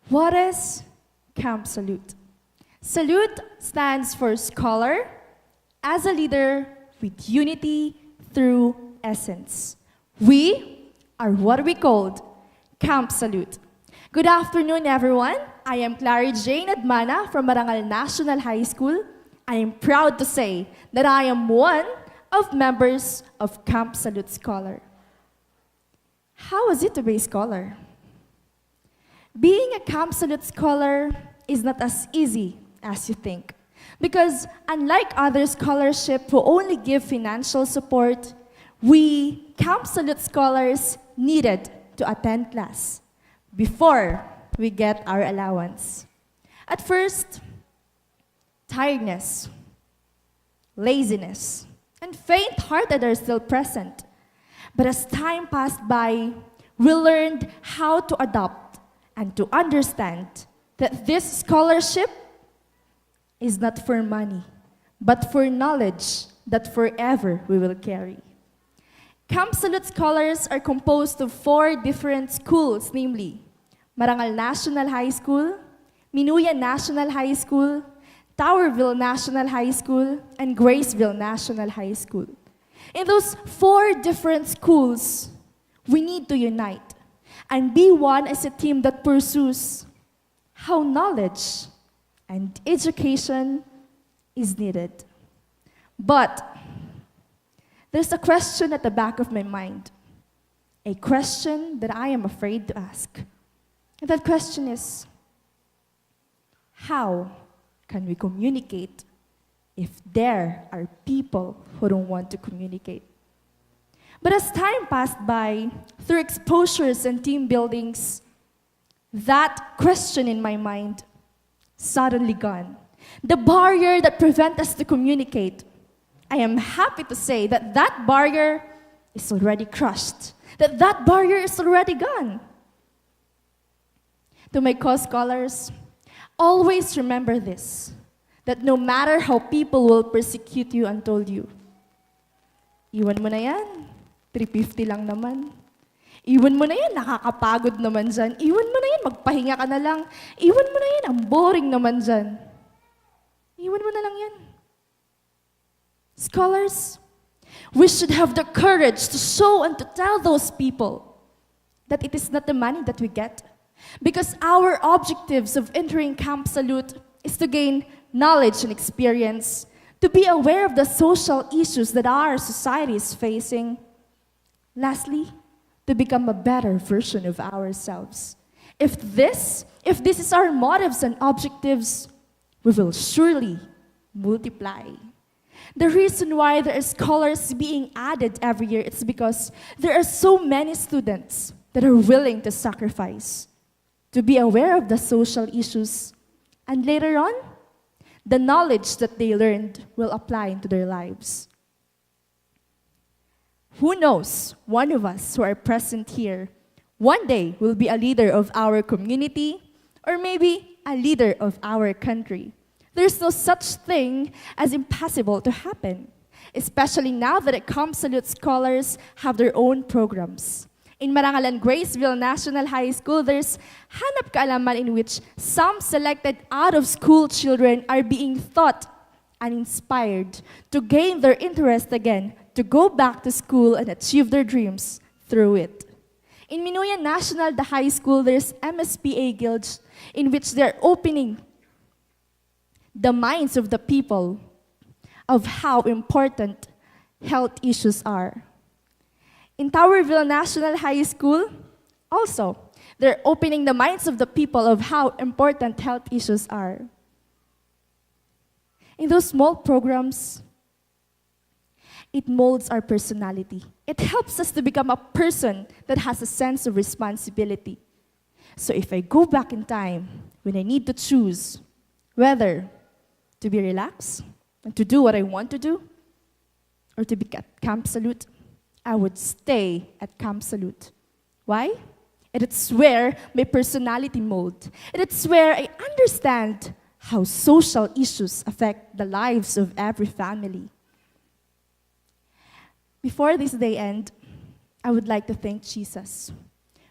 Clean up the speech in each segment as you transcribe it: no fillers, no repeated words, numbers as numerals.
What is Camp Salute? Salute stands for scholar as a leader with unity through essence. We are what we called Camp Salute. Good afternoon, everyone. I am Clary Jane Admana from Marangal National High School. I am proud to say that I am one of members of Camp Salute Scholar. How is it to be a scholar? Being a Camp Salute Scholar is not as easy as you think. Because unlike other scholarships who only give financial support, we Camp Salute Scholars needed to attend class before we get our allowance. At first, tiredness, laziness, and faint-hearted are still present. But as time passed by, we learned how to adopt and to understand that this scholarship is not for money, but for knowledge that forever we will carry. Camp Salute Scholars are composed of 4 different schools, namely Marangal National High School, Minuyan National High School, Towerville National High School, and Graceville National High School. In those 4 different schools, we need to unite and be one as a team that pursues how knowledge and education is needed. But there's a question at the back of my mind, a question that I am afraid to ask. And that question is, how can we communicate if there are people who don't want to communicate? But as time passed by, through exposures and team buildings, that question in my mind suddenly gone. The barrier that prevents us to communicate, I am happy to say that that barrier is already crushed, that barrier is already gone. To my co-scholars, always remember this, that no matter how people will persecute you and told you, iwan mo na yan, 350 lang naman. Iwan mo na yan, nakakapagod naman dyan. Iwan mo na yan, magpahinga ka na lang. Iwan mo na yan, ang boring naman dyan. Iwan mo na lang yan. Scholars, we should have the courage to show and to tell those people that it is not the money that we get. Because our objectives of entering Camp Salute is to gain knowledge and experience, to be aware of the social issues that our society is facing. Lastly, to become a better version of ourselves. If this is our motives and objectives, we will surely multiply. The reason why there are scholars being added every year is because there are so many students that are willing to sacrifice, to be aware of the social issues, and later on, the knowledge that they learned will apply into their lives. Who knows, one of us who are present here one day will be a leader of our community or maybe a leader of our country. There's no such thing as impossible to happen, especially now that Camp Salute Scholars have their own programs. In Marangal and Graceville National High School, there's Hanap Kaalaman in which some selected out-of-school children are being taught and inspired to gain their interest again, to go back to school and achieve their dreams through it. In Minuyan National High School, there's MSPA Guilds in which they're opening the minds of the people of how important health issues are. In Towerville National High School, also, they're opening the minds of the people of how important health issues are. In those small programs, it molds our personality. It helps us to become a person that has a sense of responsibility. So if I go back in time, when I need to choose whether to be relaxed and to do what I want to do, or to be at Camp Salute, I would stay at Camp Salute. Why? It's where my personality mold. It's where I understand how social issues affect the lives of every family. Before this day end, I would like to thank Jesus.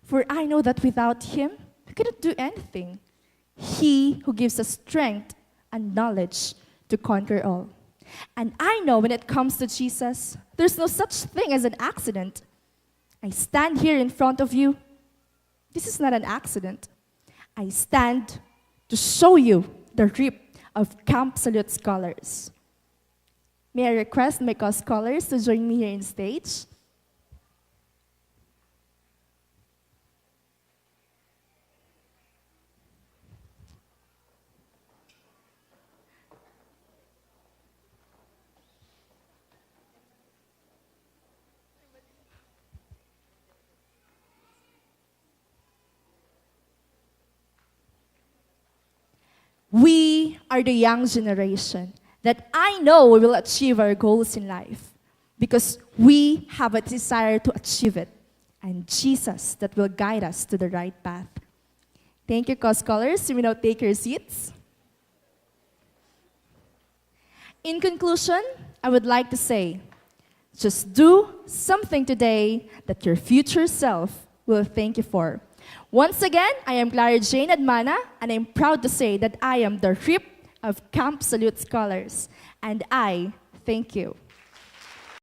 For I know that without Him, we couldn't do anything. He who gives us strength and knowledge to conquer all. And I know when it comes to Jesus, there's no such thing as an accident. I stand here in front of you. This is not an accident. I stand to show you the reap of Camp Salute scholars. May I request my co-scholars to join me here in stage? We are the young generation that I know we will achieve our goals in life because we have a desire to achieve it, and Jesus that will guide us to the right path. Thank you, co-scholars. You may now take your seats. In conclusion, I would like to say, just do something today that your future self will thank you for. Once again, I am Clara Jane Admana, and I'm proud to say that I am the reap of Camp Salute Scholars, and I thank you.